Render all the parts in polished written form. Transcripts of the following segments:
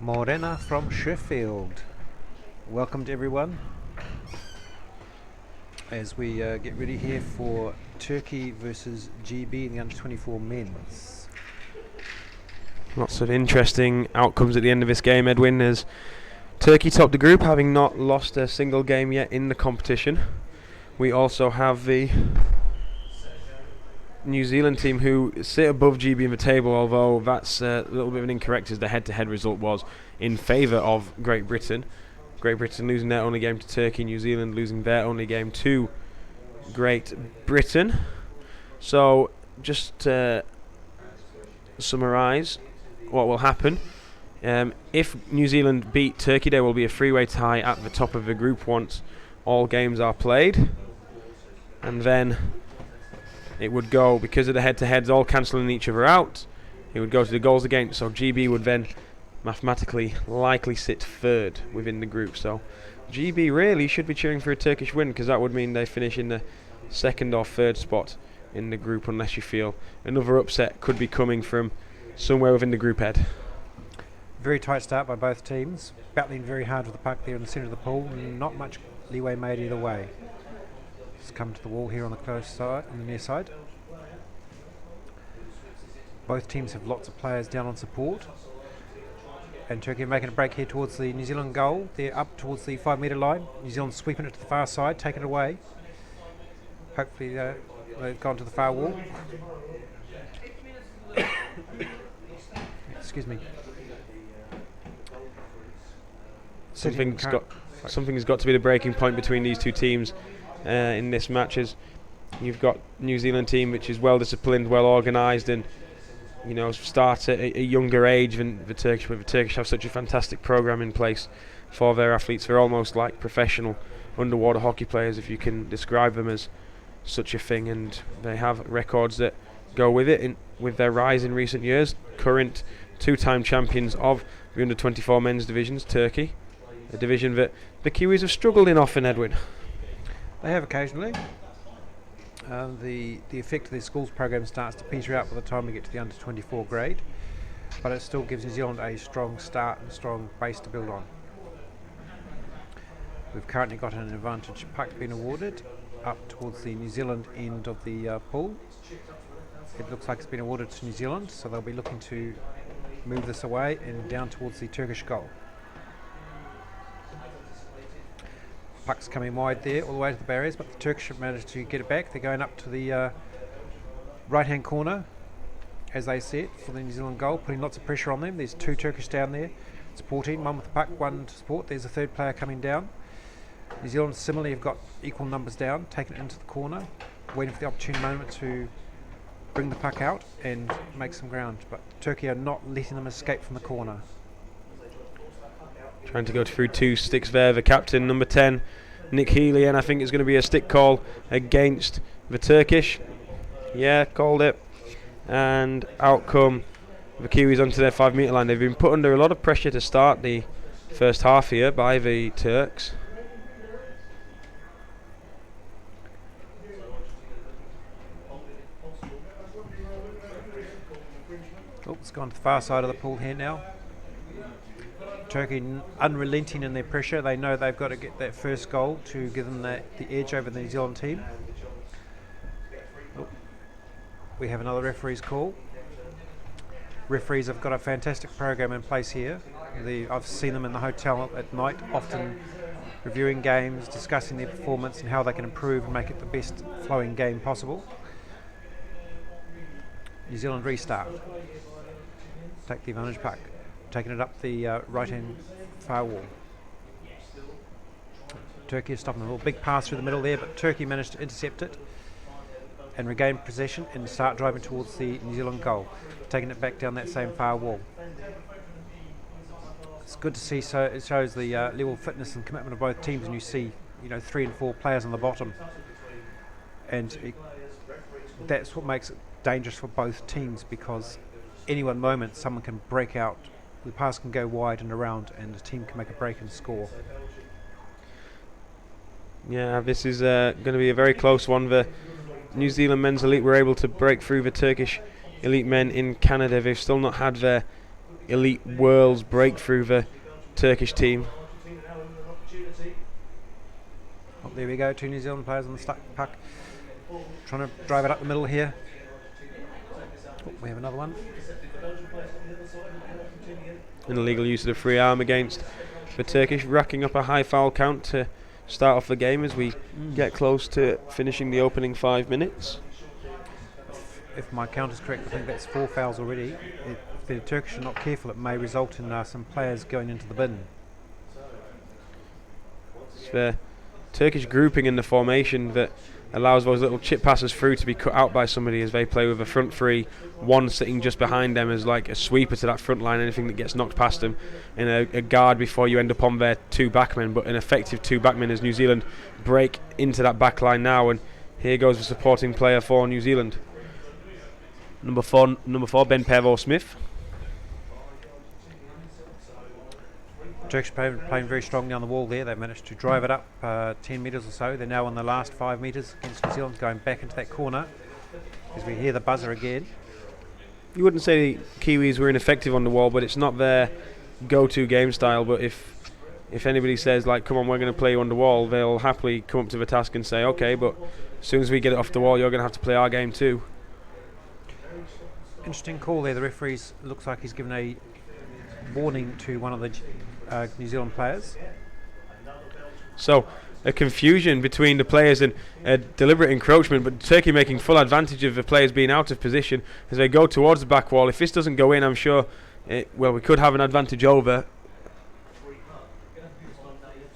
Morena from Sheffield. Welcome to everyone as we get ready here for Turkey versus GB in the under-24 men's. Lots of interesting outcomes at the end of this game, Edwin, as Turkey topped the group, having not lost a single game yet in the competition. We also have the New Zealand team who sit above GB in the table, although that's a little bit of an incorrect, as the head-to-head result was in favour of Great Britain. Great Britain losing their only game to Turkey, New Zealand losing their only game to Great Britain. So just to summarise what will happen, if New Zealand beat Turkey, there will be a three-way tie at the top of the group once all games are played, and then it would go, because of the head-to-heads all cancelling each other out, it would go to the goals against, so GB would then mathematically likely sit third within the group. So GB really should be cheering for a Turkish win, because that would mean they finish in the second or third spot in the group, unless you feel another upset could be coming from somewhere within the group head. Very tight start by both teams, battling very hard with the puck there in the centre of the pool, and not much leeway made either way. Just come to the wall here on the close side, on the near side. Both teams have lots of players down on support, and Turkey are making a break here towards the New Zealand goal. They're up towards the 5 metre line. New Zealand sweeping it to the far side, taking it away. Hopefully they've gone to the far wall. Excuse me. Something's got to be the breaking point between these two teams in this match. As you've got New Zealand team which is well disciplined, well organised, and start at a younger age than the Turkish. But the Turkish have such a fantastic programme in place for their athletes. They're almost like professional underwater hockey players, if you can describe them as such a thing, and they have records that go with it with their rise in recent years. Current two-time champions of the under-24 men's divisions, Turkey, a division that the Kiwis have struggled in often, Edwin. They have occasionally. The effect of their schools program starts to peter out by the time we get to the under-24 grade, but it still gives New Zealand a strong start and strong base to build on. We've currently got an advantage puck being awarded up towards the New Zealand end of the pool. It looks like it's been awarded to New Zealand, so they'll be looking to move this away and down towards the Turkish goal. Puck's coming wide there, all the way to the barriers, but the Turkish have managed to get it back. They're going up to the right-hand corner, as they see it, for the New Zealand goal, putting lots of pressure on them. There's two Turkish down there supporting, one with the puck, one to support. There's a third player coming down. New Zealand similarly have got equal numbers down, taking it into the corner, waiting for the opportune moment to bring the puck out and make some ground, but Turkey are not letting them escape from the corner. Trying to go through two sticks there, the captain, number 10, Nick Healy, and I think it's going to be a stick call against the Turkish. Yeah, called it. And out come the Kiwis onto their 5 metre line. They've been put under a lot of pressure to start the first half here by the Turks. Oh, it's gone to the far side of the pool here now. Turkey unrelenting in their pressure. They know they've got to get that first goal to give them the edge over the New Zealand team. Oh, we have another referee's call. Referees have got a fantastic program in place here. I've seen them in the hotel at night, often reviewing games, discussing their performance and how they can improve and make it the best flowing game possible. New Zealand restart. Take the advantage puck. Taking it up the right-hand far wall. Turkey is stopping the ball. Big pass through the middle there, but Turkey managed to intercept it and regain possession and start driving towards the New Zealand goal, taking it back down that same far wall. It's good to see, so it shows the level of fitness and commitment of both teams, and you see 3 and 4 players on the bottom, and that's what makes it dangerous for both teams, because any one moment someone can break out, the pass can go wide and around, and the team can make a break and score. Yeah, this is going to be a very close one. The New Zealand men's elite were able to break through the Turkish elite men in Canada. They've still not had their elite worlds breakthrough the Turkish team. Oh, there we go, 2 New Zealand players on the stuck puck. Trying to drive it up the middle here. Oh, we have another one. An illegal use of the free arm against the Turkish, racking up a high foul count to start off the game as we get close to finishing the opening 5 minutes. If my count is correct, I think that's 4 fouls already. If the Turkish are not careful, it may result in some players going into the bin. It's the Turkish grouping in the formation that allows those little chip passes through to be cut out by somebody as they play with a front three, one sitting just behind them as like a sweeper to that front line, anything that gets knocked past them, and a guard before you end up on their 2 backmen, but an effective 2 backmen as New Zealand break into that back line now, and here goes the supporting player for New Zealand. Number four, Ben Pavo-Smith. Turkish playing very strongly on the wall there. They've managed to drive it up 10 metres or so. They're now on the last 5 metres against New Zealand, going back into that corner as we hear the buzzer again. You wouldn't say the Kiwis were ineffective on the wall, but it's not their go-to game style. But if anybody says, like, come on, we're going to play you on the wall, they'll happily come up to the task and say, okay, but as soon as we get it off the wall, you're going to have to play our game too. Interesting call there. The referee's looks like he's given a warning to one of the New Zealand players. So a confusion between the players and deliberate encroachment, but Turkey making full advantage of the players being out of position as they go towards the back wall. If this doesn't go in, I'm sure we could have an advantage over.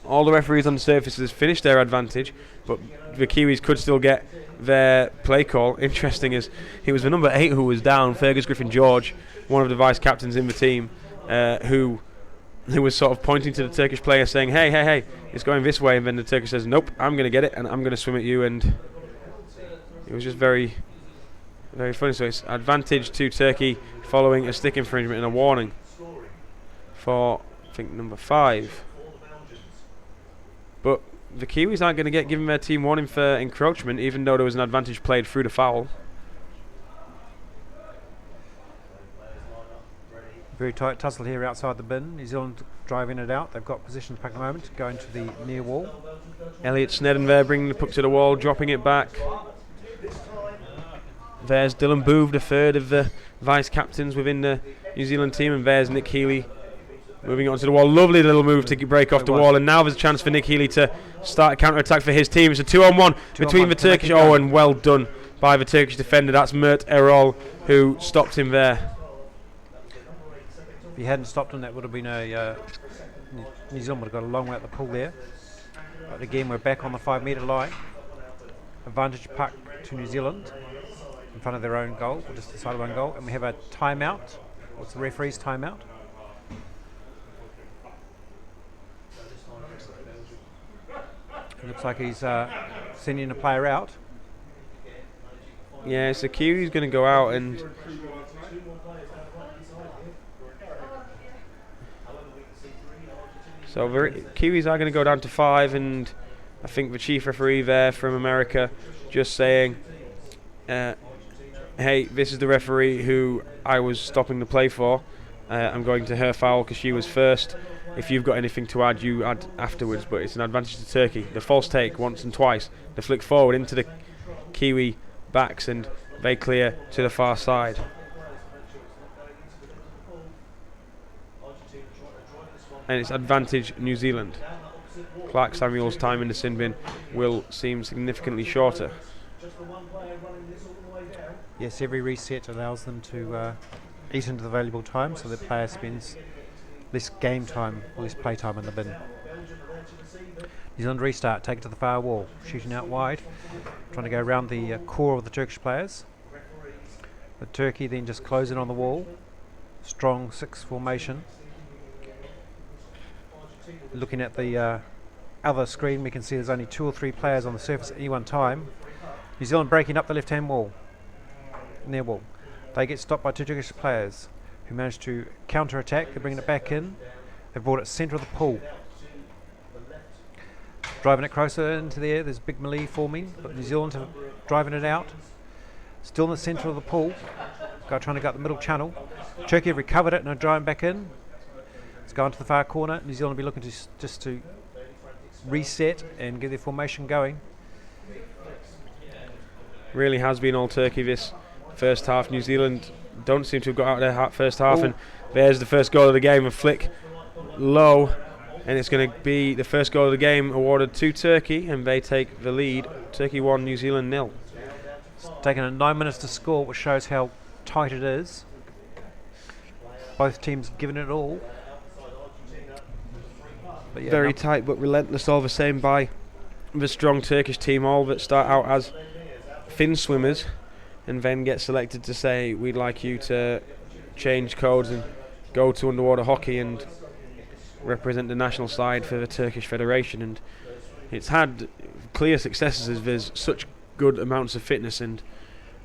All the referees on the surface has finished their advantage, but the Kiwis could still get their play call. Interesting as it was the number 8 who was down, Fergus Griffin-George, one of the vice captains in the team, who was sort of pointing to the Turkish player saying, hey, it's going this way, and then the Turkish says, nope, I'm going to get it and I'm going to swim at you, and it was just very, very funny. So it's advantage to Turkey following a stick infringement and a warning for, I think, number 5. But the Kiwis aren't going to get given their team warning for encroachment, even though there was an advantage played through the foul. Very tight tussle here outside the bin. New Zealand driving it out. They've got position at the moment, going to the near wall. Elliot Snedden there bringing the puck to the wall, dropping it back. There's Dylan Booth, the third of the vice captains within the New Zealand team, and there's Nick Healy moving on to the wall. Lovely little move to break off the wall, and now there's a chance for Nick Healy to start a counter-attack for his team. It's a 2-on-1 between the Turkish. Oh, and well done by the Turkish defender. That's Mert Erol who stopped him there. If he hadn't stopped him, that would have been a New Zealand would have got a long way up the pool there. But again, we're back on the 5 metre line. Advantage puck to New Zealand in front of their own goal, or just the side of one goal, and we have a timeout. What's the referee's timeout? It looks like he's sending a player out. Yeah, so Kiwi's going to go out, and so Kiwis are going to go down to 5, and I think the chief referee there from America just saying, hey, this is the referee who I was stopping the play for. I'm going to her foul because she was first. If you've got anything to add, you add afterwards, but it's an advantage to Turkey. The false take once and twice. The flick forward into the Kiwi backs, and they clear to the far side. And it's advantage New Zealand. Clark Samuel's time in the sin bin will seem significantly shorter. Yes, every reset allows them to eat into the valuable time, so the player spends less game time, or less play time in the bin. New Zealand restart, take it to the far wall, shooting out wide, trying to go around the core of the Turkish players. The Turkey then just close in on the wall, strong 6 formation. Looking at the other screen, we can see there's only 2 or 3 players on the surface at any one time. New Zealand breaking up the left-hand wall, near wall. They get stopped by 2 Turkish players who manage to counter-attack. They're bringing it back in. They've brought it centre of the pool. Driving it closer into the air. There's big melee forming, but New Zealand are driving it out. Still in the centre of the pool. Guy trying to go up the middle channel. Turkey have recovered it and are driving back in. It's gone to the far corner. New Zealand will be looking to just to reset and get their formation going. Really has been all Turkey this first half. New Zealand don't seem to have got out of their first half. And there's the first goal of the game, a flick low, and it's going to be the first goal of the game awarded to Turkey, and they take the lead. Turkey 1, New Zealand 0. It's taken 9 minutes to score, which shows how tight it is. Both teams giving it all. But yeah, very tight but relentless all the same by the strong Turkish team, all that start out as fin swimmers and then get selected to say, we'd like you to change codes and go to underwater hockey and represent the national side for the Turkish Federation. And it's had clear successes as there's such good amounts of fitness, and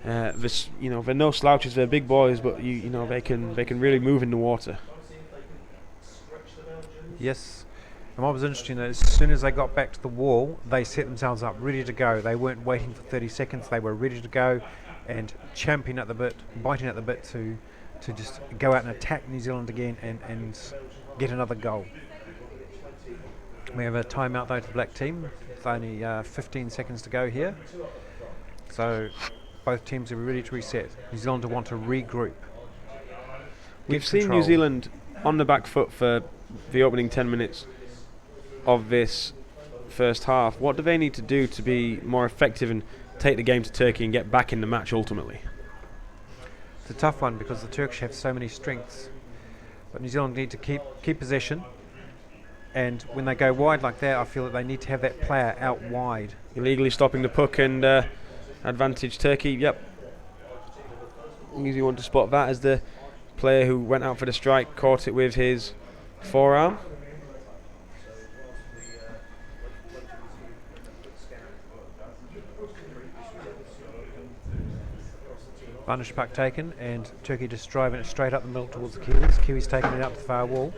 this, they're no slouches, they're big boys, but they can really move in the water. Yes. And what was interesting is, as soon as they got back to the wall, they set themselves up ready to go. They weren't waiting for 30 seconds. They were ready to go and champing at the bit, biting at the bit to just go out and attack New Zealand again and get another goal. We have a timeout though to the black team. It's only 15 seconds to go here. So both teams are ready to reset. New Zealand want to regroup. We've seen New Zealand on the back foot for the opening 10 minutes of this first half. What do they need to do to be more effective and take the game to Turkey and get back in the match ultimately? It's a tough one because the Turkish have so many strengths, but New Zealand need to keep possession, and when they go wide like that, I feel that they need to have that player out wide. Illegally stopping the puck and advantage Turkey. Yep. Easy one to spot that as the player who went out for the strike caught it with his forearm. Vanish puck taken, and Turkey just driving it straight up the middle towards the Kiwis. Kiwis taking it out to the far wall.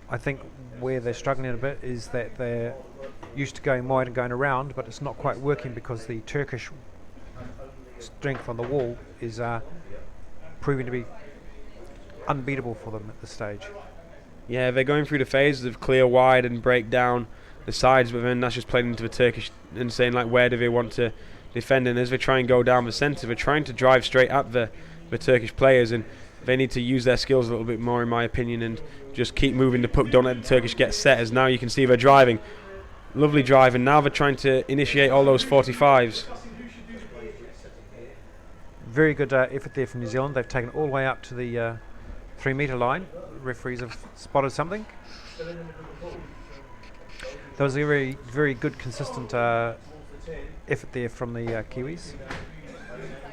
I think where they're struggling a bit is that they're used to going wide and going around, but it's not quite working because the Turkish strength on the wall is proving to be unbeatable for them at this stage. Yeah, they're going through the phases of clear wide and break down the sides, but then that's just playing into the Turkish and saying, like, where do they want to defend, and as they try and go down the centre, they're trying to drive straight at the Turkish players, and they need to use their skills a little bit more, in my opinion, and just keep moving the puck. Don't let the Turkish get set, as now you can see they're driving. Lovely drive, and now they're trying to initiate all those 45s. Very good effort there from New Zealand. They've taken it all the way up to the 3 metre line. Referees have spotted something. That was a very, very good, consistent effort there from the Kiwis.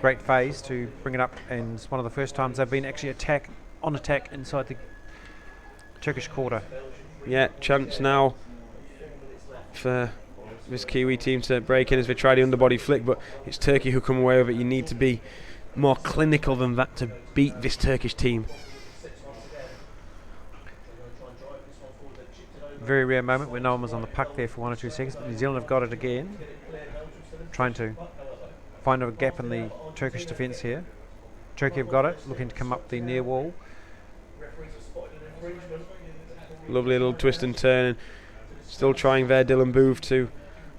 Great phase to bring it up, and it's one of the first times they've been actually attack inside the Turkish quarter. Yeah, chance now for this Kiwi team to break in as they try the underbody flick, but it's Turkey who come away with it. You need to be more clinical than that to beat this Turkish team. Very rare moment where no one was on the puck there for 1 or 2 seconds, but New Zealand have got it again. Trying to find a gap in the Turkish defence here. Turkey have got it, looking to come up the near wall. Lovely little twist and turn, and still trying there Dylan Booth to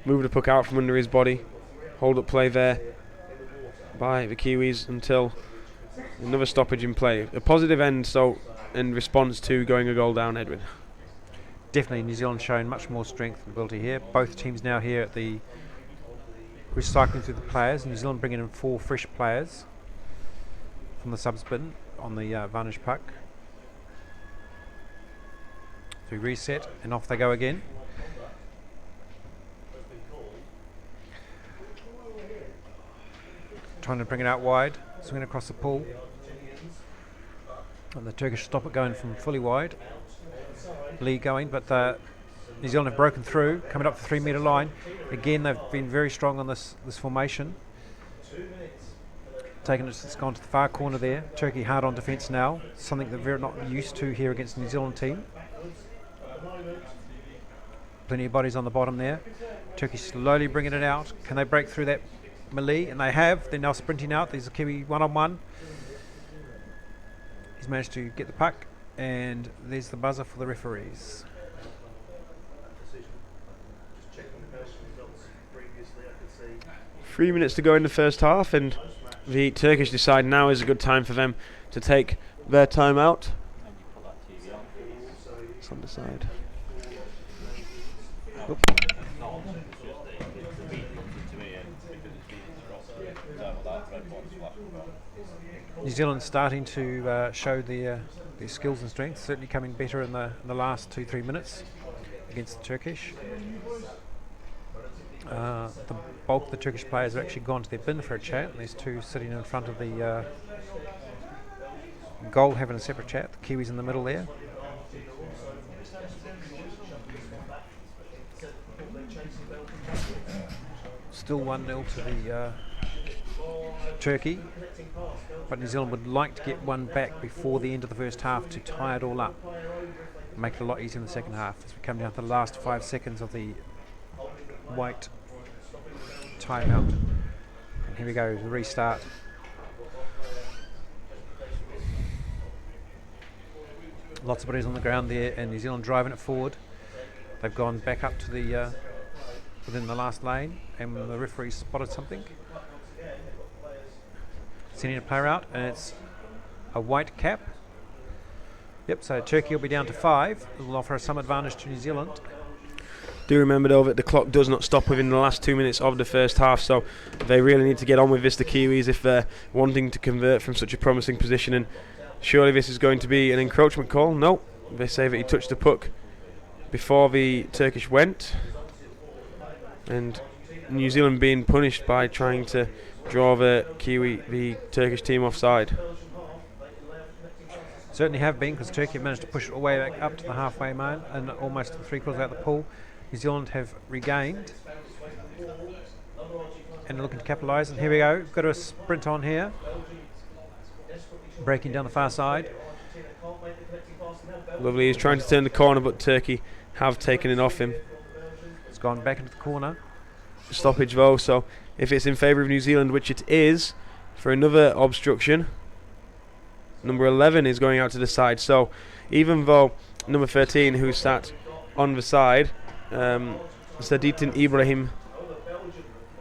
move the puck out from under his body. Hold up play there by the Kiwis until another stoppage in play. A positive end so in response to going a goal down, Edwin. Definitely New Zealand showing much more strength and ability here. Both teams now here at the recycling through the players. New Zealand bringing in 4 fresh players from the subs bin on the Varnish puck. So we reset and off they go again. Trying to bring it out wide, swinging across the pool. And the Turkish stop it going from fully wide. Lee going, but New Zealand have broken through, coming up the 3 metre line. Again, they've been very strong on this formation. Taking it, it's gone to the far corner there. Turkey hard on defence now, something that they're not used to here against the New Zealand team. Plenty of bodies on the bottom there. Turkey slowly bringing it out. Can they break through that melee, and they have. They're now sprinting out. There's a Kiwi one-on-one. He's managed to get the puck, and there's the buzzer for the referees. Three minutes to go in the first half, and the Turkish decide now is a good time for them to take their time out. It's on the side. New Zealand starting to show their skills and strengths, certainly coming better in the last 2-3 minutes against the Turkish. The bulk of the Turkish players have actually gone to their bin for a chat, and there's two sitting in front of the goal having a separate chat. The Kiwis in the middle there. Still 1-0 to the Turkey, but New Zealand would like to get one back before the end of the first half to tie it all up, make it a lot easier in the second half as we come down to the last 5 seconds of the white timeout. And here we go, the restart. Lots of bodies on the ground there, and New Zealand driving it forward. They've gone back up to the within the last lane, and the referee spotted something. Sending a player out, and it's a white cap. Yep, so Turkey will be down to 5. It will offer some advantage to New Zealand. Do remember though that the clock does not stop within the last 2 minutes of the first half, so they really need to get on with this, the Kiwis, if they're wanting to convert from such a promising position. And surely this is going to be an encroachment call. No, they say that he touched the puck before the Turkish went, and New Zealand being punished by trying to draw the Turkish team offside. Certainly have been, because Turkey have managed to push it all the way back up to the halfway mark and almost 3/4 out of the pool. New Zealand have regained and looking to capitalise, and here we go, got a sprint on here, breaking down the far side. Lovely, he's trying to turn the corner, but Turkey have taken it off him. It's gone back into the corner. Stoppage though, so if it's in favour of New Zealand, which it is, for another obstruction, number 11 is going out to the side. So even though number 13, who sat on the side, Saditin Ibrahim,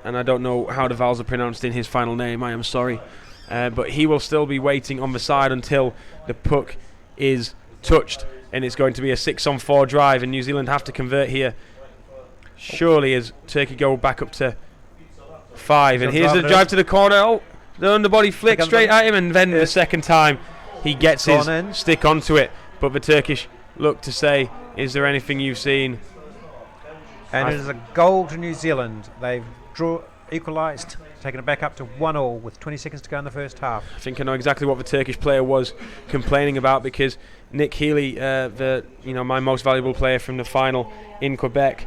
and I don't know how the vowels are pronounced in his final name, I am sorry, but he will still be waiting on the side until the puck is touched, and it's going to be a 6-on-4 drive, and New Zealand have to convert here. Surely as Turkey go back up to 5, and here's the drive to the corner. Oh, the underbody flick straight at him, and then the second time he gets his stick onto it, but the Turkish look to say, is there anything you've seen? And it is a goal to New Zealand. They've equalised, taking it back up to 1-1 with 20 seconds to go in the first half. I think I know exactly what the Turkish player was complaining about, because Nick Healy, my most valuable player from the final in Quebec,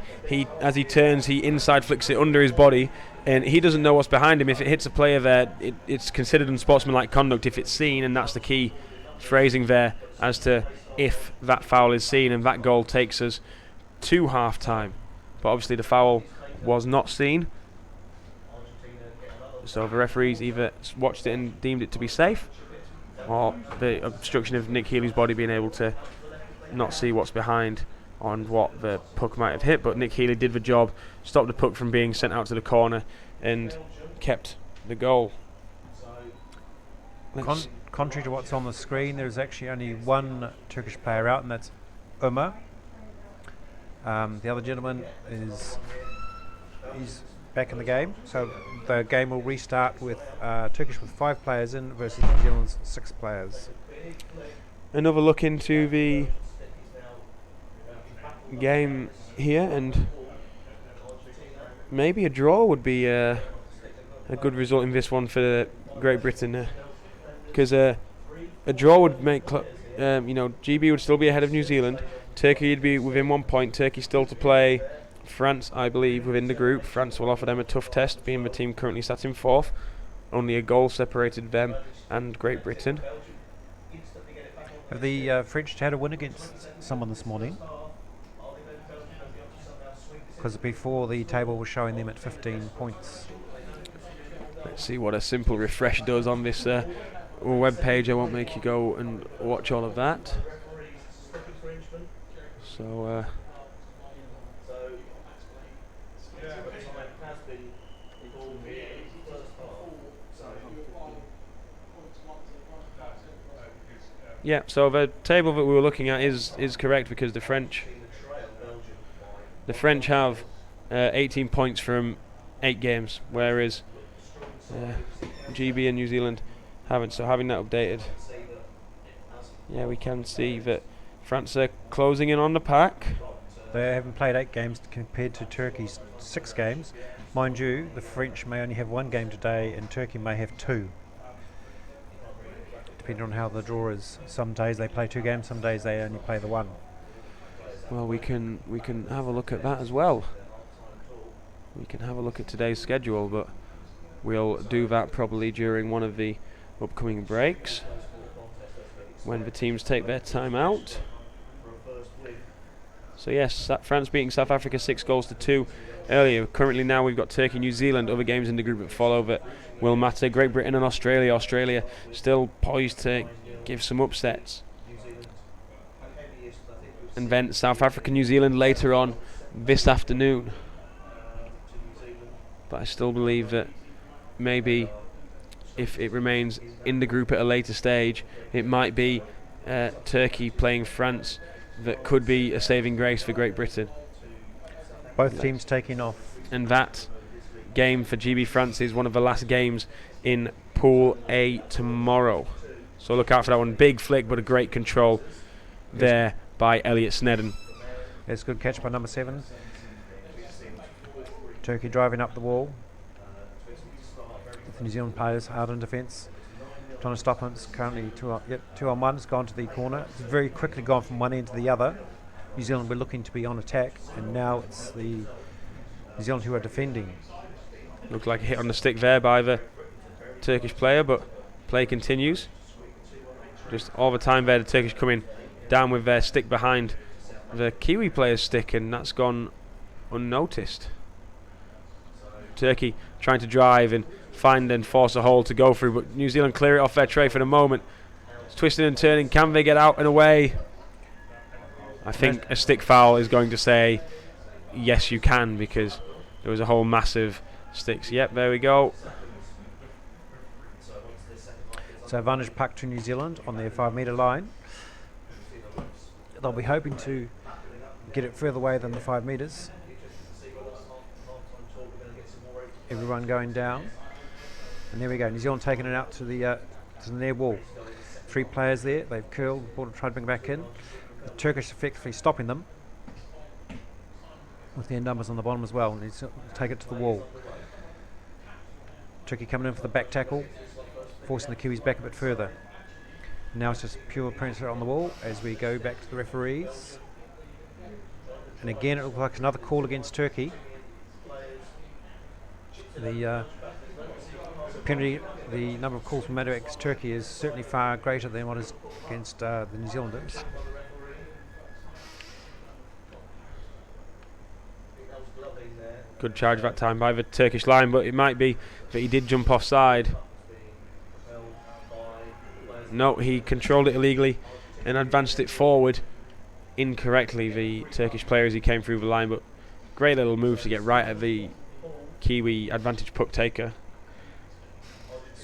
as he turns, he inside flicks it under his body, and he doesn't know what's behind him. If it hits a player there, it's considered unsportsmanlike conduct if it's seen, and that's the key phrasing there as to if that foul is seen, and that goal takes us to half time. But obviously the foul was not seen, so the referees either watched it and deemed it to be safe, or the obstruction of Nick Healy's body being able to not see what's behind on what the puck might have hit. But Nick Healy did the job, stopped the puck from being sent out to the corner, and kept the goal. Contrary to what's on the screen, there's actually only one Turkish player out, and that's Umar. The other gentleman is back in the game, so the game will restart with Turkish with 5 players in versus New Zealand's 6 players. Another look into the game here, and maybe a draw would be a good result in this one for Great Britain, because a draw would make GB would still be ahead of New Zealand. Turkey would be within 1 point. Turkey still to play France, I believe, within the group. France will offer them a tough test, being the team currently sat in 4th. Only a goal separated them and Great Britain. Have the French had a win against someone this morning? Because before the table was showing them at 15 points. Let's see what a simple refresh does on this web page. I won't make you go and watch all of that. So yeah, so the table that we were looking at is correct, because the French have 18 points from 8 games, whereas GB and New Zealand haven't. So having that updated, yeah, we can see that France are closing in on the pack. They haven't played 8 games compared to Turkey's 6 games. Mind you, the French may only have 1 game today and Turkey may have 2. Depending on how the draw is. Some days they play 2 games, some days they only play the 1. Well, we can have a look at that as well. We can have a look at today's schedule, but we'll do that probably during one of the upcoming breaks when the teams take their time out. So yes, France beating South Africa 6-2 earlier. Currently now we've got Turkey, New Zealand, other games in the group that follow that will matter. Great Britain and Australia. Australia still poised to give some upsets. And then South Africa, New Zealand later on this afternoon. But I still believe that maybe if it remains in the group at a later stage, it might be Turkey playing France that could be a saving grace for Great Britain. Both teams taking off. And that game for GB France is one of the last games in Pool A tomorrow. So look out for that one. Big flick, but a great control there by Elliot Snedden. It's a good catch by number 7. Turkey driving up the wall. The New Zealand players hard in defence, trying to stop him. It's currently 2 on 1. It's gone to the corner. It's very quickly gone from one end to the other. New Zealand were looking to be on attack, and now it's the New Zealand who are defending. Looked like a hit on the stick there by the Turkish player, but play continues. Just all the time there, the Turkish coming down with their stick behind the Kiwi player's stick, and that's gone unnoticed. Turkey trying to drive and find and force a hole to go through, but New Zealand clear it off their tray for the moment. It's twisting and turning. Can they get out and away? I think a stick foul is going to say yes, you can, because there was a whole massive sticks. Yep, there we go. So advantage puck to New Zealand on their 5-metre line. They'll be hoping to get it further away than the 5 metres. Everyone going down. And there we go. New Zealand taking it out to the near wall. 3 players there. They've curled the ball to try to bring it back in. The Turkish effectively stopping them with their numbers on the bottom as well. And they take it to the wall. Turkey coming in for the back tackle, forcing the Kiwis back a bit further. Now it's just pure pressure on the wall as we go back to the referees. And again, it looks like another call against Turkey. The penalty, the number of calls from against Turkey is certainly far greater than what is against the New Zealanders. Good charge that time by the Turkish line, but it might be that he did jump offside. No, he controlled it illegally and advanced it forward incorrectly, the Turkish player, as he came through the line, but great little move to get right at the Kiwi advantage puck taker.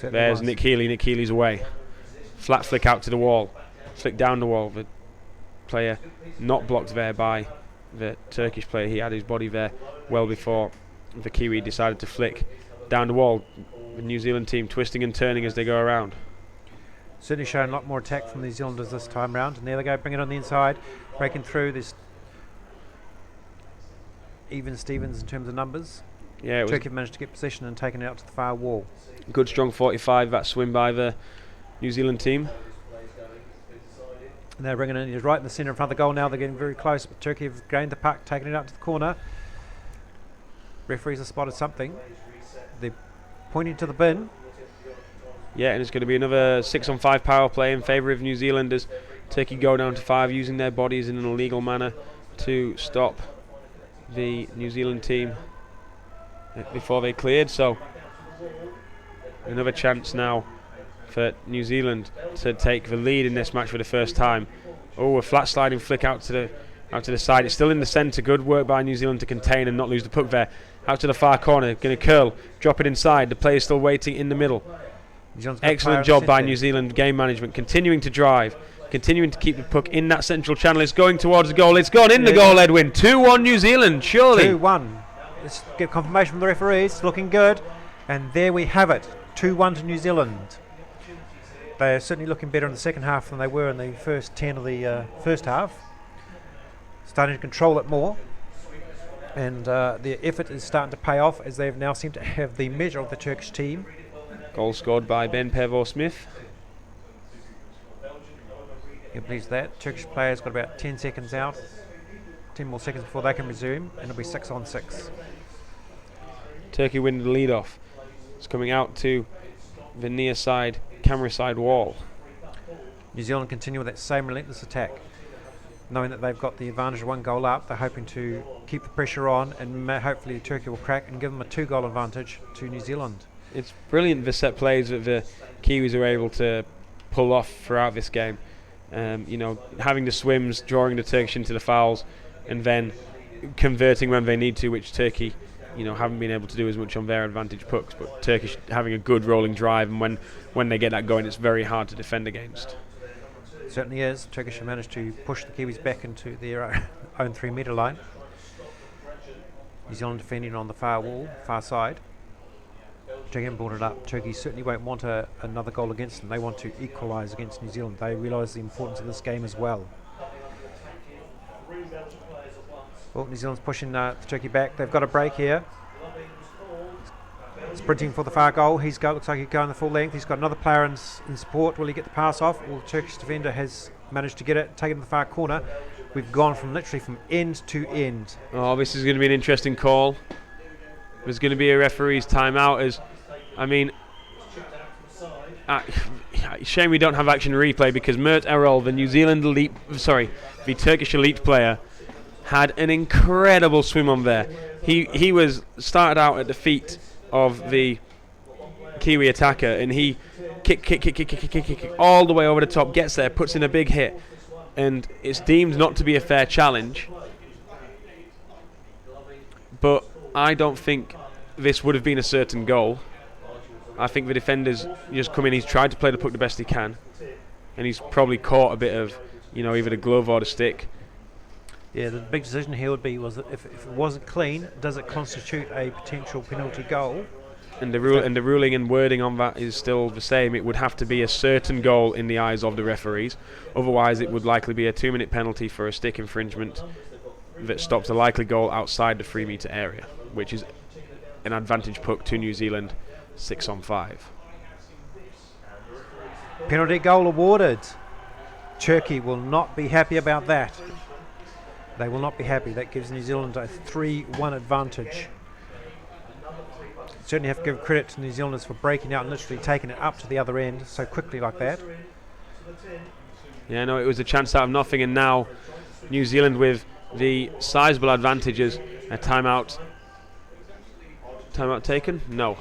There's Nick Healy. Nick Healy's away. Flat flick out to the wall. Flick down the wall. The player not blocked there by the Turkish player. He had his body there well before the Kiwi decided to flick down the wall. The New Zealand team twisting and turning as they go around. Certainly showing a lot more attack from the New Zealanders this time round. And there they go, bring it on the inside, breaking through. This even Stevens in terms of numbers. Yeah, Turkey managed to get possession and taken it out to the far wall. Good strong 45, that swim by the New Zealand team. And they're bringing it in right in the centre in front of the goal now. They're getting very close, but Turkey have gained the puck, taken it out to the corner. Referees have spotted something. They're pointing to the bin. Yeah, and it's going to be another 6-on-5 power play in favour of New Zealand as Turkey go down to 5, using their bodies in an illegal manner to stop the New Zealand team before they cleared. So Another chance now for New Zealand to take the lead in this match for the first time. Oh, a flat sliding flick out to the side. It's still in the centre. Good work by New Zealand to contain and not lose the puck there. Out to the far corner. Going to curl. Drop it inside. The player's still waiting in the middle. Excellent job by New Zealand game management. Continuing to drive. Continuing to keep the puck in that central channel. It's going towards the goal. It's gone in the goal, Edwin. 2-1 New Zealand, surely. 2-1. Let's get confirmation from the referees. Looking good. And there we have it. 2-1 to New Zealand. They are certainly looking better in the second half than they were in the first 10 of the first half. Starting to control it more. And their effort is starting to pay off as they now seem to have the measure of the Turkish team. Goal scored by Ben Pevor-Smith. You're pleased with that. Turkish players got about 10 seconds out. 10 more seconds before they can resume. And it'll be 6-on-6. Turkey winning the lead off. It's coming out to the near side, camera side wall. New Zealand continue with that same relentless attack. Knowing that they've got the advantage of 1 goal up, they're hoping to keep the pressure on and hopefully Turkey will crack and give them a 2-goal advantage to New Zealand. It's brilliant the set plays that the Kiwis are able to pull off throughout this game. Having the swims, drawing the Turkish into the fouls, and then converting when they need to, which Turkey, haven't been able to do as much on their advantage pucks. But Turkish having a good rolling drive, and when they get that going, it's very hard to defend against. It certainly is. Turkish have managed to push the Kiwis back into their own 3-metre line. New Zealand defending on the far wall, far side. Turkey haven't brought it up. Turkey certainly won't want another goal against them. They want to equalise against New Zealand. They realise the importance of this game as well. Well, New Zealand's pushing Turkey back. They've got a break here. Sprinting for the far goal. Looks like he's going the full length. He's got another player in support. Will he get the pass off? Well, the Turkish defender has managed to get it, taken to the far corner. We've gone literally from end to end. Oh, this is going to be an interesting call. There's going to be a referee's timeout. Shame we don't have action replay because Mert Errol, the Turkish elite player, had an incredible swim on there. He was started out at the feet of the Kiwi attacker, and he kick all the way over the top, gets there, puts in a big hit, and it's deemed not to be a fair challenge. But I don't think this would have been a certain goal. I think the defender's just come in, he's tried to play the puck the best he can, and he's probably caught a bit of, either the glove or the stick. Yeah, the big decision here would be that if it wasn't clean, does it constitute a potential penalty goal? And the ruling and wording on that is still the same. It would have to be a certain goal in the eyes of the referees. Otherwise, it would likely be a 2-minute penalty for a stick infringement that stops a likely goal outside the 3-metre area, which is an advantage puck to New Zealand, 6-on-5. Penalty goal awarded. Turkey will not be happy about that. They will not be happy. That gives New Zealand a 3-1 advantage. Certainly have to give credit to New Zealanders for breaking out and literally taking it up to the other end so quickly like that. Yeah, no, it was a chance out of nothing, and now New Zealand with the sizable advantages. A timeout. Timeout taken? No.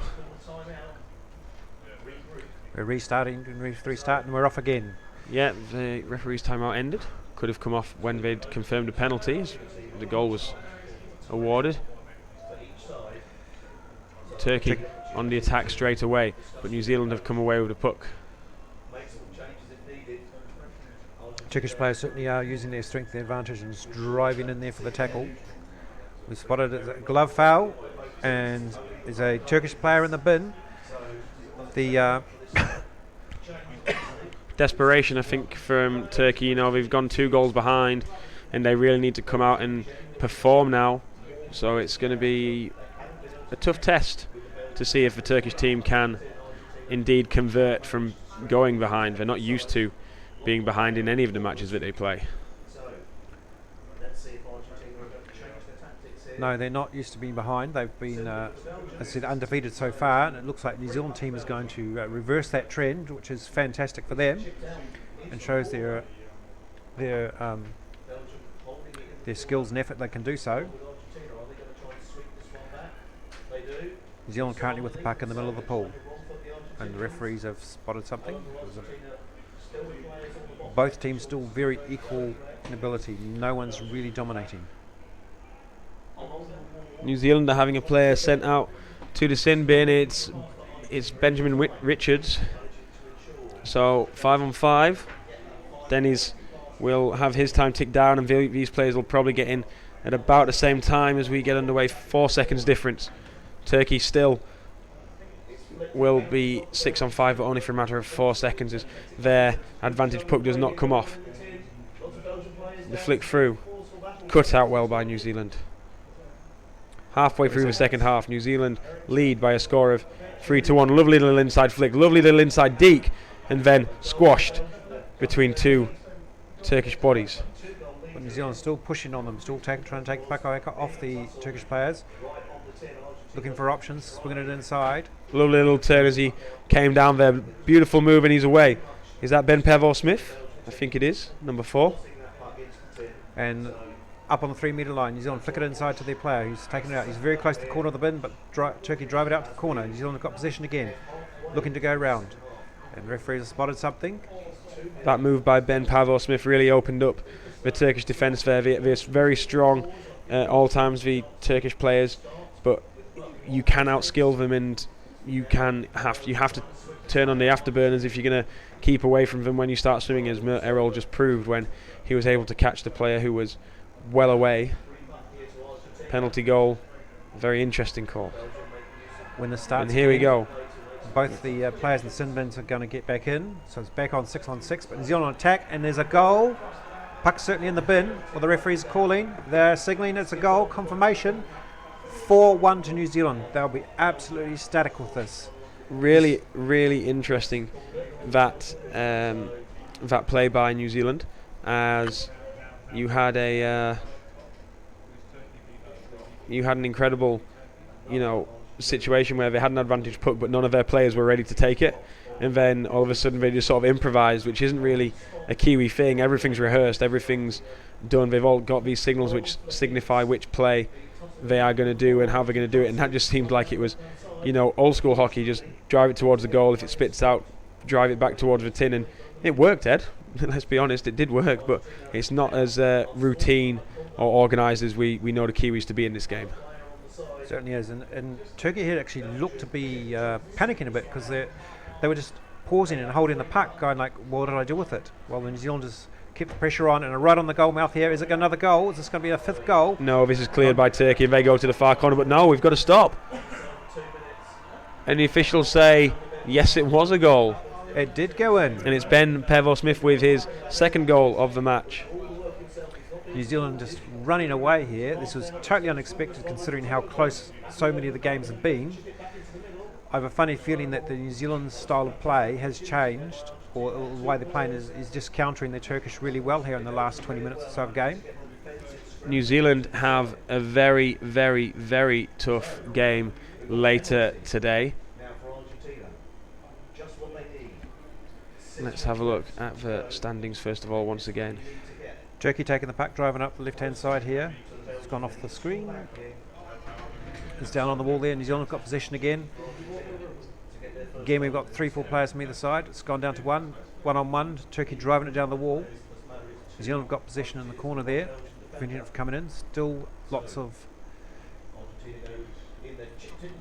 We're restarting and we're off again. Yeah, the referee's timeout ended. Could have come off when they'd confirmed the penalties. The goal was awarded. Turkey on the attack straight away, but New Zealand have come away with the puck. Turkish players certainly are using their strength, their advantage, and just driving in there for the tackle. We spotted a glove foul, and there's a Turkish player in the bin. The desperation, I think, from Turkey. They've gone 2 goals behind, and they really need to come out and perform now. So it's going to be a tough test to see if the Turkish team can indeed convert from going behind. They're not used to being behind in any of the matches that they play. No, they're not used to being behind. They've been, as I said, undefeated so far, and it looks like the New Zealand team is going to reverse that trend, which is fantastic for them, and shows their skills and effort they can do so. New Zealand currently with the puck in the middle of the pool. and the referees have spotted something. Both teams still very equal in ability. No one's really dominating. New Zealand are having a player sent out to the sin bin. It's Benjamin Richards. So 5 on 5. Denny's will have his time tick down, and these players will probably get in at about the same time as we get underway. 4 seconds difference. Turkey still will be 6 on 5, but only for a matter of 4 seconds as their advantage puck does not come off. The flick through, cut out well by New Zealand. Halfway through the second half, New Zealand lead by a score of 3-1. Lovely little inside flick, lovely little inside deke, and then squashed between 2 Turkish bodies. But New Zealand still pushing on them, still trying to take the puck off the Turkish players. Looking for options, swinging it inside. Lovely little turn as he came down there. Beautiful move, and he's away. Is that Ben Pevor-Smith? I think it is, number 4. And up on the 3 metre line, New Zealand flick it inside to their player who's taken it out. He's very close to the corner of the bin, but Turkey drive it out to the corner. New Zealand have got possession again, looking to go round. And the referees have spotted something. That move by Ben Pevor-Smith really opened up the Turkish defence there. They're very strong all times, the Turkish players, but you can outskill them, and you have to turn on the afterburners if you're going to keep away from them when you start swimming, as Errol just proved when he was able to catch the player who was well away. Penalty goal, very interesting call. When the start, and here we go. Both the players in the sin bins are going to get back in, so it's back on 6 on 6. But New Zealand on attack, and there's a goal. Puck's certainly in the bin. Well, the referee's calling. They're signalling it's a goal. Confirmation. 4-1 to New Zealand. They'll be absolutely static with this. Really, really interesting that play by New Zealand, as you had an incredible, situation where they had an advantage puck, but none of their players were ready to take it, and then all of a sudden they just sort of improvised, which isn't really a Kiwi thing. Everything's rehearsed, everything's done. They've all got these signals which signify which play they are going to do and how they're going to do it, and that just seemed like it was, old school hockey. Just drive it towards the goal. If it spits out, drive it back towards the tin, and it worked, Ed. Let's be honest, it did work, but it's not as routine or organised as we know the Kiwis to be in this game. Certainly is, and Turkey here actually looked to be panicking a bit, because they were just pausing and holding the puck, going like, what did I do with it? Well, the New Zealanders kept the pressure on, and right on the goal mouth here. Is it another goal? Is this going to be a 5th goal? No, this is cleared by Turkey, and they go to the far corner, but no, we've got to stop. And the officials say, yes, it was a goal. It did go in. And it's Ben Pevor-Smith with his 2nd goal of the match. New Zealand just running away here. This was totally unexpected considering how close so many of the games have been. I have a funny feeling that the New Zealand style of play has changed, or the way they're playing is just countering the Turkish really well here in the last 20 minutes or so of game. New Zealand have a very, very, very tough game later today. Let's have a look at the standings first of all once again. Turkey taking the puck, driving up the left-hand side here. It's gone off the screen. It's down on the wall there. New Zealand got possession again. Again, we've got 3-4 players from either side. It's gone down to 1-on-1. Turkey driving it down the wall. New Zealand have got possession in the corner there, preventing it from coming in. Still lots of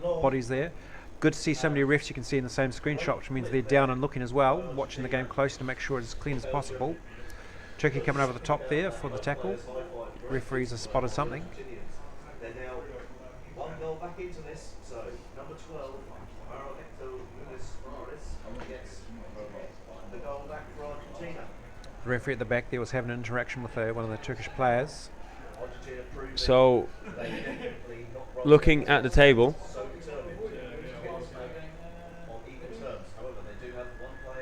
bodies there. Good to see so many refs you can see in the same screenshot, which means they're down and looking as well, watching the game closely to make sure it's as clean as possible. Turkey coming over the top there for the tackle. Referees have spotted something. The referee at the back there was having an interaction with one of the Turkish players. So, looking at the table,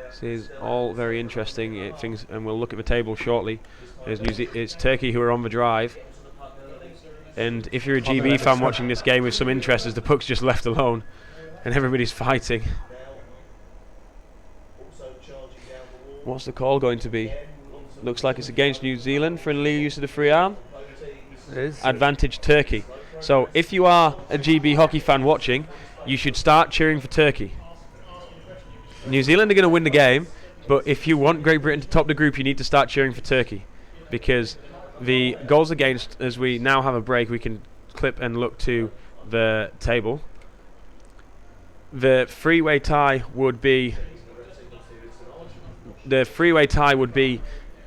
this is all very interesting things, and we'll look at the table shortly. It's Turkey who are on the drive, and if you're a GB fan watching this game with some interest, as the puck's just left alone and everybody's fighting, what's the call going to be? Looks like it's against New Zealand for an illegal use of the free arm. It is. Advantage Turkey. So if you are a GB hockey fan watching, you should start cheering for Turkey. New Zealand are going to win the game, but if you want Great Britain to top the group, you need to start cheering for Turkey, because the goals against, as we now have a break, we can clip and look to the table. The freeway tie would be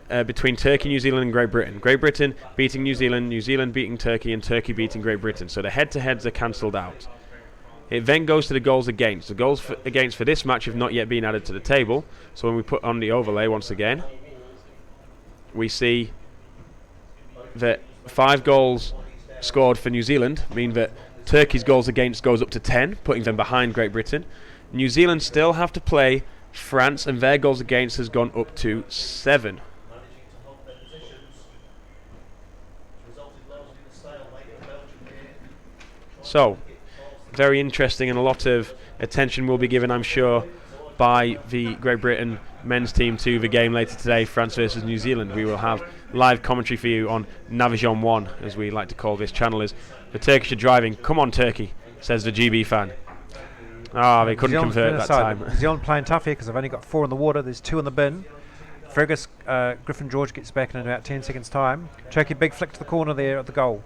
between Turkey, New Zealand and Great Britain. Great Britain beating New Zealand, New Zealand beating Turkey, and Turkey beating Great Britain. So the head-to-heads are cancelled out. It then goes to the goals against. The goals against for this match have not yet been added to the table. So when we put on the overlay once again, we see that 5 goals scored for New Zealand mean that Turkey's goals against goes up to 10, putting them behind Great Britain. New Zealand still have to play France, and their goals against has gone up to 7. So, very interesting, and a lot of attention will be given, I'm sure, by the Great Britain men's team to the game later today, France versus New Zealand. We will have live commentary for you on Navision 1, as we like to call this channel. Is the Turkish are driving. Come on, Turkey, says the GB fan. They couldn't convert that time. New Zealand playing tough here because they've only got 4 in the water. There's 2 in the bin. Fergus Griffin George gets back in about 10 seconds time. Turkey big flick to the corner there at the goal.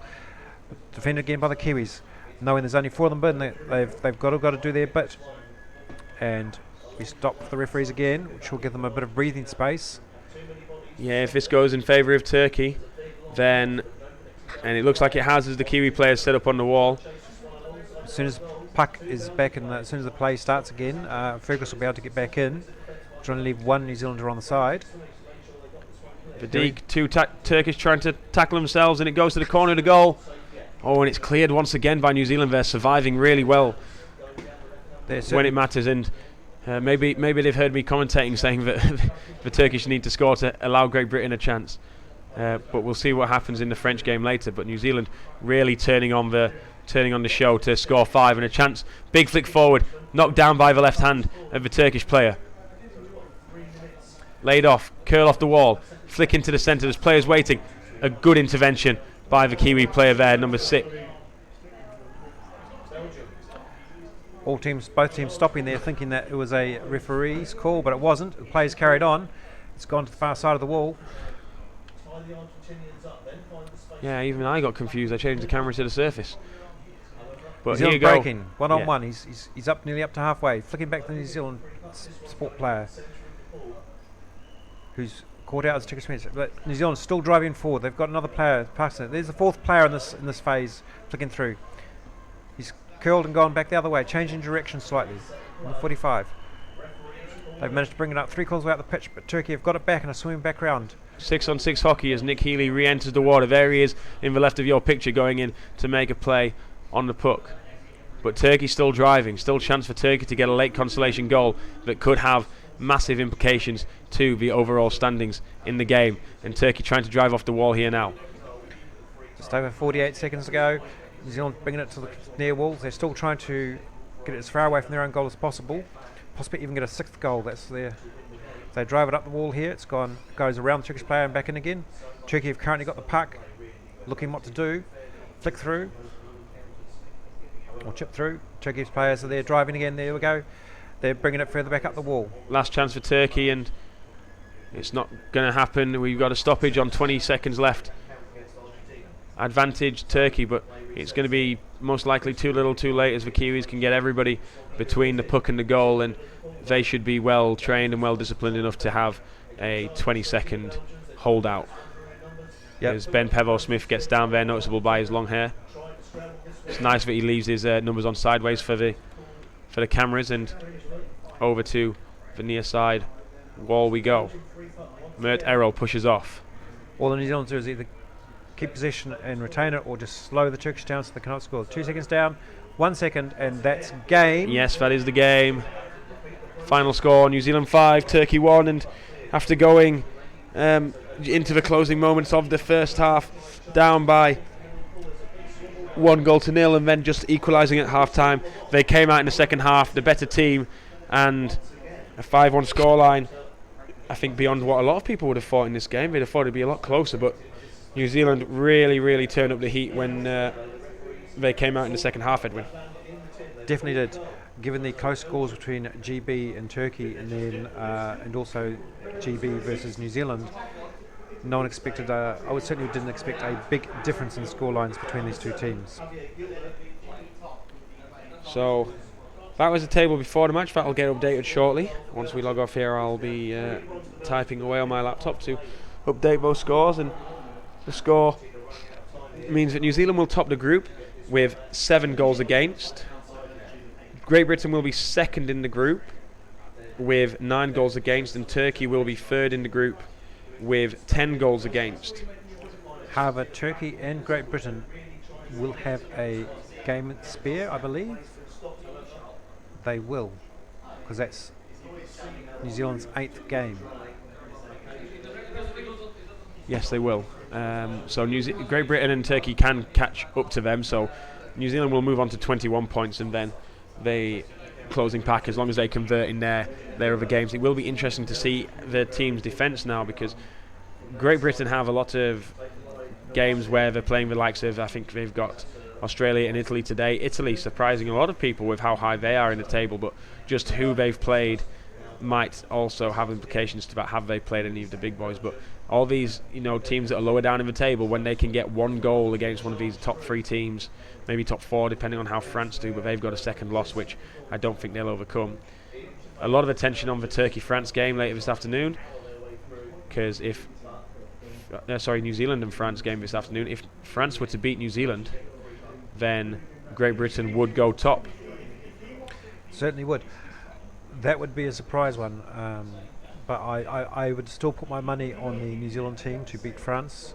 Defended again by the Kiwis. Knowing there's only 4 in the bin, they've got to do their bit. And we stop the referees again, which will give them a bit of breathing space. Yeah, if this goes in favour of Turkey, then, and it looks like it has as the Kiwi players set up on the wall. As soon as puck is back in, as soon as the play starts again, Fergus will be able to get back in, trying to leave 1 New Zealander on the side. Vadik, 2 Turkish trying to tackle themselves, and it goes to the corner of the goal. And it's cleared once again by New Zealand. They're surviving really well when it matters, and maybe they've heard me commentating saying that the Turkish need to score to allow Great Britain a chance. But we'll see what happens in the French game later. But New Zealand really turning on the show to score 5 and a chance. Big flick forward, knocked down by the left hand of the Turkish player. Laid off, curl off the wall, flick into the centre. There's players waiting. A good intervention by the Kiwi player there, number 6. Both teams stopping there, thinking that it was a referee's call, but it wasn't. The play's carried on. It's gone to the far side of the wall. Yeah, even I got confused. I changed the camera to the surface. But New here you go. Breaking, 1-on-1. He's up nearly up to halfway, flicking back to the New Zealand sport player, who's caught out as Turkish match. But New Zealand's still driving forward. They've got another player passing it. There's the 4th player in this phase, flicking through. He's curled and gone back the other way, changing direction slightly. On the 45. They've managed to bring it up 3 quarters way out the pitch, but Turkey have got it back and are swimming back round. 6-on-6 hockey as Nick Healy re-enters the water. There he is in the left of your picture, going in to make a play on the puck. But Turkey still driving, still chance for Turkey to get a late consolation goal that could have massive implications to the overall standings in the game. And Turkey trying to drive off the wall here now. Just over 48 seconds to go. New Zealand bringing it to the near wall. They're still trying to get it as far away from their own goal as possible. Possibly even get a 6th goal. That's there. They drive it up the wall here. It's gone, goes around the Turkish player and back in again. Turkey have currently got the puck, looking what to do. Flick through or chip through. Turkey's players are there driving again. There we go. They're bringing it further back up the wall. Last chance for Turkey, and it's not going to happen. We've got a stoppage on 20 seconds left. Advantage Turkey, but it's going to be most likely too little too late, as the Kiwis can get everybody between the puck and the goal, and they should be well trained and well disciplined enough to have a 20-second holdout. Yep. As Ben Pevo-Smith gets down there, noticeable by his long hair. It's nice that he leaves his numbers on sideways for the cameras, and over to the near side wall we go. Mert Errol pushes off. All the New Zealanders do is either keep possession and retain it, or just slow the Turkish down so they cannot score. 2 seconds down, 1 second, and that's game. Yes, that is the game. Final score, New Zealand 5, Turkey 1, and after going into the closing moments of the first half, down by 1-0 and then just equalising at half time, they came out in the second half, the better team, and a 5-1 scoreline. I think beyond what a lot of people would have thought in this game. They'd have thought it'd be a lot closer, but New Zealand really turned up the heat when they came out in the second half, Edwin. Definitely did. Given the close scores between GB and Turkey, and then and also GB versus New Zealand, no one expected. I certainly didn't expect a big difference in scorelines between these two teams. So that was the table before the match. That'll get updated shortly. Once we log off here, I'll be typing away on my laptop to update those scores, and the score means that New Zealand will top the group with 7 goals against. Great Britain will be second in the group with 9 goals against, and Turkey will be third in the group with 10 goals against. However, Turkey and Great Britain will have a game spare, I believe. They will, because that's New Zealand's 8th game. Yes, they will. So Great Britain and Turkey can catch up to them, so New Zealand will move on to 21 points, and then they closing pack as long as they convert in their other games. It will be interesting to see the team's defence now, because Great Britain have a lot of games where they're playing the likes of, I think they've got Australia and Italy today. Italy surprising a lot of people with how high they are in the table, but just who they've played might also have implications to that. Have they played any of the big boys? But all these teams that are lower down in the table, when they can get 1 goal against one of these top 3 teams, maybe top 4 depending on how France do, but they've got a second loss which I don't think they'll overcome. A lot of attention on the Turkey-France game later this afternoon, because if New Zealand and France game this afternoon, if France were to beat New Zealand, then Great Britain would go top. Certainly would. That would be a surprise one, but I would still put my money on the New Zealand team to beat France,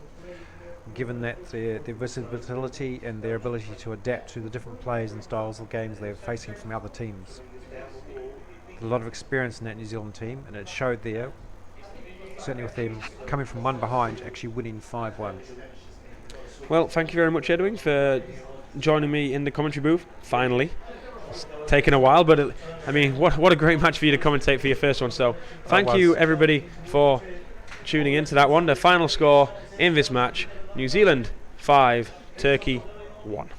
given that their versatility and their ability to adapt to the different plays and styles of games they're facing from other teams. A lot of experience in that New Zealand team, and it showed there, certainly with them coming from 1 behind, actually winning 5-1. Well, thank you very much, Edwin, for joining me in the commentary booth, finally. It's taken a while, but what a great match for you to commentate for your first one. So thank you, everybody, for tuning into that one. The final score in this match, New Zealand 5, Turkey 1.